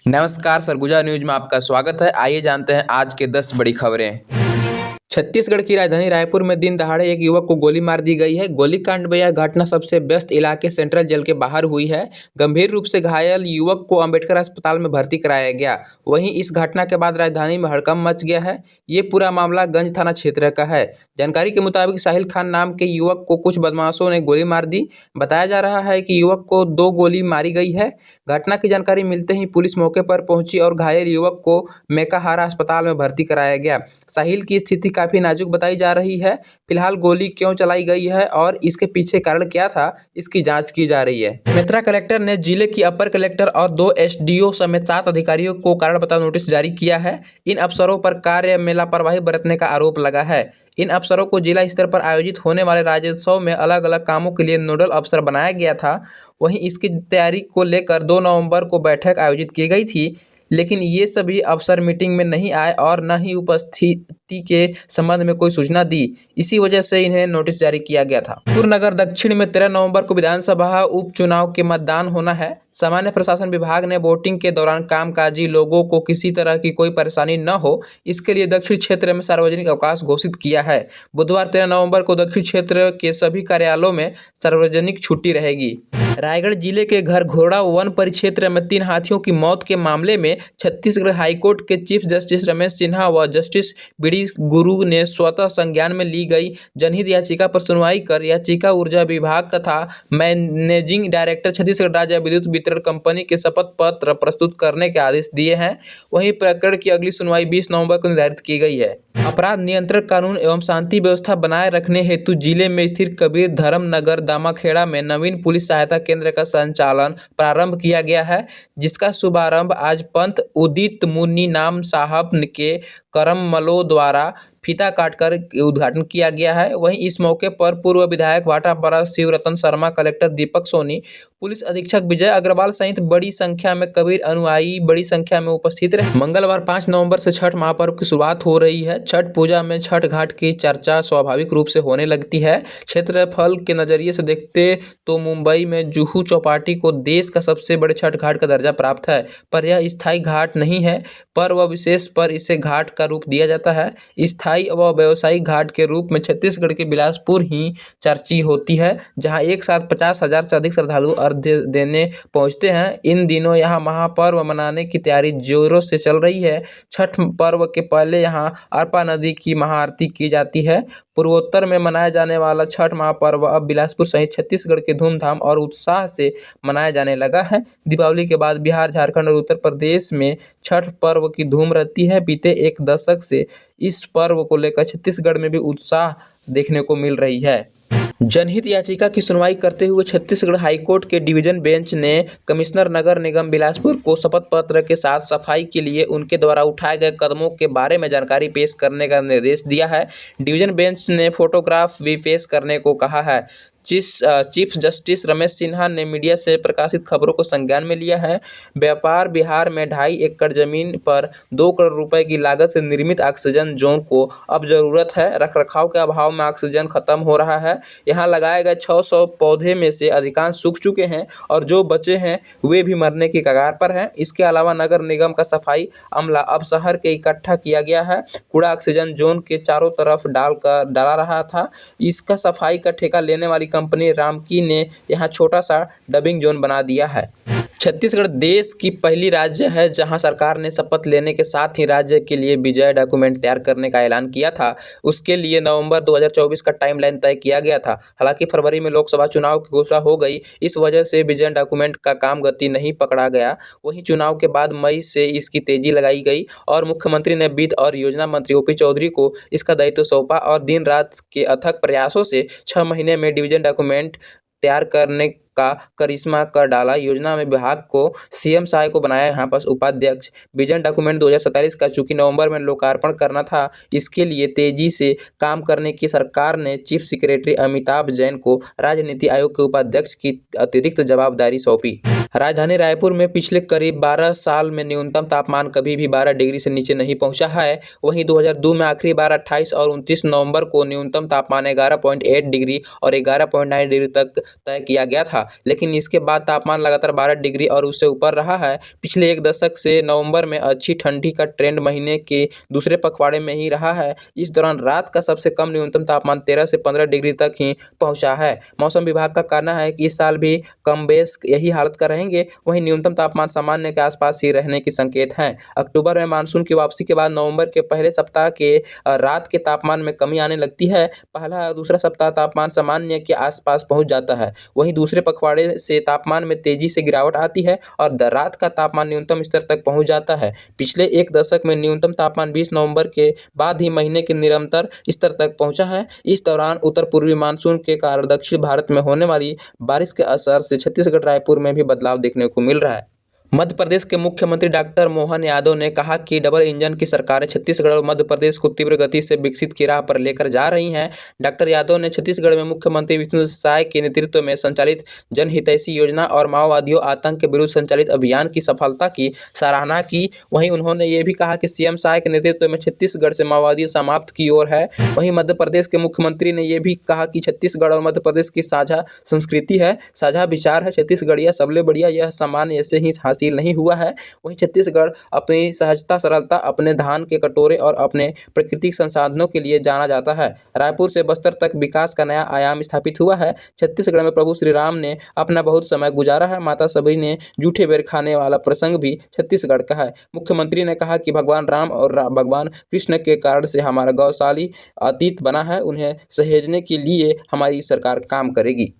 नमस्कार, सरगुजा न्यूज में आपका स्वागत है। आइए जानते हैं आज के 10 बड़ी खबरें। छत्तीसगढ़ की राजधानी रायपुर में दिन दहाड़े एक युवक को गोली मार दी गई है। गोलीकांड में यह घटना सबसे व्यस्त इलाके सेंट्रल जेल के बाहर हुई है। गंभीर रूप से घायल युवक को अंबेडकर अस्पताल में भर्ती कराया गया। वहीं इस घटना के बाद राजधानी में हड़कंप मच गया है। ये पूरा मामला गंज थाना क्षेत्र का है। जानकारी के मुताबिक साहिल खान नाम के युवक को कुछ बदमाशों ने गोली मार दी। बताया जा रहा है कि युवक को 2 गोली मारी गई है। घटना की जानकारी मिलते ही पुलिस मौके पर पहुंची और घायल युवक को मेकाहारा अस्पताल में भर्ती कराया गया। साहिल की स्थिति काफी नाजुक बताई जा रही है। फिलहाल गोली क्यों चलाई गई है और इसके पीछे कारण क्या था, इसकी जांच की जा रही है। बेमेतरा कलेक्टर ने जिले की अपर कलेक्टर और 2 एसडीओ समेत 7 अधिकारियों को कारण बताओ नोटिस जारी किया है। इन अफसरों पर कार्य में लापरवाही बरतने का आरोप लगा है। इन अफसरों को जिला स्तर पर आयोजित होने वाले राज्योत्सव में अलग अलग कामों के लिए नोडल अफसर बनाया गया था। वहीं इसकी तैयारी को लेकर 2 नवंबर को बैठक आयोजित की गई थी, लेकिन ये सभी अफसर मीटिंग में नहीं आए और न ही उपस्थिति के संबंध में कोई सूचना दी। इसी वजह से इन्हें नोटिस जारी किया गया था। रायपुर नगर दक्षिण में 13 नवंबर को विधानसभा उपचुनाव के मतदान होना है। सामान्य प्रशासन विभाग ने वोटिंग के दौरान कामकाजी लोगों को किसी तरह की कोई परेशानी न हो, इसके लिए दक्षिण क्षेत्र में सार्वजनिक अवकाश घोषित किया है। बुधवार 13 नवंबर को दक्षिण क्षेत्र के सभी कार्यालयों में सार्वजनिक छुट्टी रहेगी। रायगढ़ जिले के घरघोड़ा वन परिक्षेत्र में 3 हाथियों की मौत के मामले में छत्तीसगढ़ हाईकोर्ट के चीफ जस्टिस रमेश सिन्हा व जस्टिस बी गुरु ने स्वतः संज्ञान में ली गई जनहित याचिका पर सुनवाई कर याचिका ऊर्जा विभाग तथा मैनेजिंग डायरेक्टर छत्तीसगढ़ राज्य विद्युत वितरण कंपनी के शपथ पत्र प्रस्तुत करने के आदेश दिए हैं। वहीं प्रकरण की अगली सुनवाई 20 नवंबर को निर्धारित की गई है। अपराध नियंत्रण कानून एवं शांति व्यवस्था बनाए रखने हेतु जिले में स्थित कबीर धर्म नगर दामाखेड़ा में नवीन पुलिस सहायता केंद्र का संचालन प्रारंभ किया गया है, जिसका शुभारंभ आज पंत उदित मुनि नाम साहब के करममलों द्वारा फीता काटकर उद्घाटन किया गया है। वहीं इस मौके पर पूर्व विधायक भाटापारा शिवरतन शर्मा, कलेक्टर दीपक सोनी, पुलिस अधीक्षक विजय अग्रवाल सहित बड़ी संख्या में कबीर अनुयायी बड़ी संख्या में उपस्थित रहे। मंगलवार 5 नवंबर से छठ महापर्व की शुरुआत हो रही है। छठ पूजा में छठ घाट की चर्चा स्वाभाविक रूप से होने लगती है। क्षेत्रफल के नजरिए से देखते तो मुंबई में जुहू चौपाटी को देश का सबसे बड़े छठ घाट का दर्जा प्राप्त है, पर यह स्थायी घाट नहीं है। पर्व विशेष पर इसे घाट का रूप दिया जाता है। स्थायी व व्यावसायिक घाट के रूप में छत्तीसगढ़ के बिलासपुर ही चर्ची होती है, जहां एक साथ 50,000 से अधिक श्रद्धालु अर्घ्य देने पहुंचते हैं। इन दिनों यहां महापर्व मनाने की तैयारी जोरों से चल रही है। छठ पर्व के पहले यहां अरपा नदी की महाआरती की जाती है। पूर्वोत्तर में मनाया जाने वाला छठ महापर्व अब बिलासपुर सहित छत्तीसगढ़ के धूमधाम और उत्साह से मनाया जाने लगा है। दीपावली के बाद बिहार, झारखंड और उत्तर प्रदेश में छठ पर्व की धूम रहती है। बीते एक दशक से इस पर्व को लेकर छत्तीसगढ़ में भी उत्साह देखने को मिल रही है। जनहित याचिका की सुनवाई करते हुए छत्तीसगढ़ हाईकोर्ट के डिवीजन बेंच ने कमिश्नर नगर निगम बिलासपुर को शपथ पत्र के साथ सफाई के लिए उनके द्वारा उठाए गए कदमों के बारे में जानकारी पेश करने का निर्देश दिया है। डिवीजन बेंच ने फोटोग्राफ भी पेश करने को कहा है। चीफ जस्टिस रमेश सिन्हा ने मीडिया से प्रकाशित खबरों को संज्ञान में लिया है। व्यापार बिहार में 2.5 एकड़ जमीन पर 2 करोड़ रुपए की लागत से निर्मित ऑक्सीजन जोन को अब जरूरत है। रखरखाव के अभाव में ऑक्सीजन खत्म हो रहा है। यहाँ लगाए गए 600 पौधे में से अधिकांश सूख चुके हैं और जो बचे हैं वे भी मरने की कगार पर हैं। इसके अलावा नगर निगम का सफाई अमला अब शहर के इकट्ठा किया गया है। कूड़ा ऑक्सीजन जोन के चारों तरफ डाला रहा था। इसका सफाई का ठेका लेने वाली कंपनी रामकी ने यहां छोटा सा डबिंग जोन बना दिया है। छत्तीसगढ़ देश की पहली राज्य है जहां सरकार ने शपथ लेने के साथ ही राज्य के लिए विजय डॉक्यूमेंट तैयार करने का ऐलान किया था। उसके लिए नवंबर 2024 का टाइमलाइन तय किया गया था। हालांकि फरवरी में लोकसभा चुनाव की घोषणा हो गई। इस वजह से विजय डॉक्यूमेंट का काम गति नहीं पकड़ा गया। वहीं चुनाव के बाद मई से इसकी तेजी लगाई गई और मुख्यमंत्री ने वित्त और योजना मंत्री ओपी चौधरी को इसका दायित्व सौंपा और दिन रात के अथक प्रयासों से 6 महीने में डिवीजन डॉक्यूमेंट तैयार करने का करिश्मा कर डाला। योजना में विभाग को सीएम सहाय को बनाया यहाँ पर उपाध्यक्ष। विजन डॉक्यूमेंट 2047 का चूंकि नवंबर में लोकार्पण करना था, इसके लिए तेजी से काम करने की सरकार ने चीफ सेक्रेटरी अमिताभ जैन को राज्य नीति आयोग के उपाध्यक्ष की अतिरिक्त जवाबदारी सौंपी। राजधानी रायपुर में पिछले करीब 12 साल में न्यूनतम तापमान कभी भी 12 डिग्री से नीचे नहीं पहुंचा है। वहीं 2002 में आखिरी बार 28 और 29 नवंबर को न्यूनतम तापमान 11.8 डिग्री और 11.9 डिग्री तक तय किया गया था, लेकिन इसके बाद तापमान लगातार 12 डिग्री और उससे ऊपर रहा है। पिछले एक दशक से नवंबर में अच्छी ठंडी का ट्रेंड महीने के दूसरे पखवाड़े में ही रहा है। इस दौरान रात का सबसे कम न्यूनतम तापमान 13 से 15 डिग्री तक ही पहुंचा है। मौसम विभाग का कहना है कि इस साल भी कमबेश यही हालत का रहेंगे। वहीं न्यूनतम तापमान सामान्य के आसपास ही रहने के संकेत हैं। अक्टूबर में मानसून की वापसी के बाद नवंबर के पहले सप्ताह के रात के तापमान में कमी आने लगती है। पहला और दूसरा सप्ताह तापमान सामान्य के आसपास पहुंच जाता है। वहीं दूसरे पखवाड़े से तापमान में तेजी से गिरावट आती है और रात का तापमान न्यूनतम स्तर तक पहुंच जाता है। पिछले एक दशक में न्यूनतम तापमान 20 नवंबर के बाद ही महीने के निरंतर स्तर तक पहुंचा है। इस दौरान उत्तर पूर्वी मानसून के कारण दक्षिण भारत में होने वाली बारिश के असर से छत्तीसगढ़ रायपुर में भी बदलाव देखने को मिल रहा है। मध्य प्रदेश के मुख्यमंत्री डॉक्टर मोहन यादव ने कहा कि डबल इंजन की सरकारें छत्तीसगढ़ और मध्य प्रदेश को तीव्र गति से विकसित की राह पर लेकर जा रही हैं। डॉक्टर यादव ने छत्तीसगढ़ में मुख्यमंत्री विष्णु साय के नेतृत्व में संचालित जनहितैषी योजना और माओवादियों आतंक के विरुद्ध संचालित अभियान की सफलता की सराहना की। वहीं उन्होंने ये भी कहा कि सीएम साय के नेतृत्व में छत्तीसगढ़ से माओवादी समाप्त की ओर है। वहीं मध्य प्रदेश के मुख्यमंत्री ने यह भी कहा कि छत्तीसगढ़ और मध्य प्रदेश की साझा संस्कृति है, साझा विचार है। छत्तीसगढ़िया सबले बढ़िया, यह सम्मान ऐसे ही हासिल नहीं हुआ है। वहीं छत्तीसगढ़ अपनी सहजता, सरलता, अपने धान के कटोरे और अपने प्राकृतिक संसाधनों के लिए जाना जाता है। रायपुर से बस्तर तक विकास का नया आयाम स्थापित हुआ है। छत्तीसगढ़ में प्रभु श्री राम ने अपना बहुत समय गुजारा है। माता सभी ने जूठे बेर खाने वाला प्रसंग भी छत्तीसगढ़ का है। मुख्यमंत्री ने कहा कि भगवान राम और भगवान कृष्ण के कारण से हमारा गौशाली अतीत बना है। उन्हें सहेजने के लिए हमारी सरकार काम करेगी।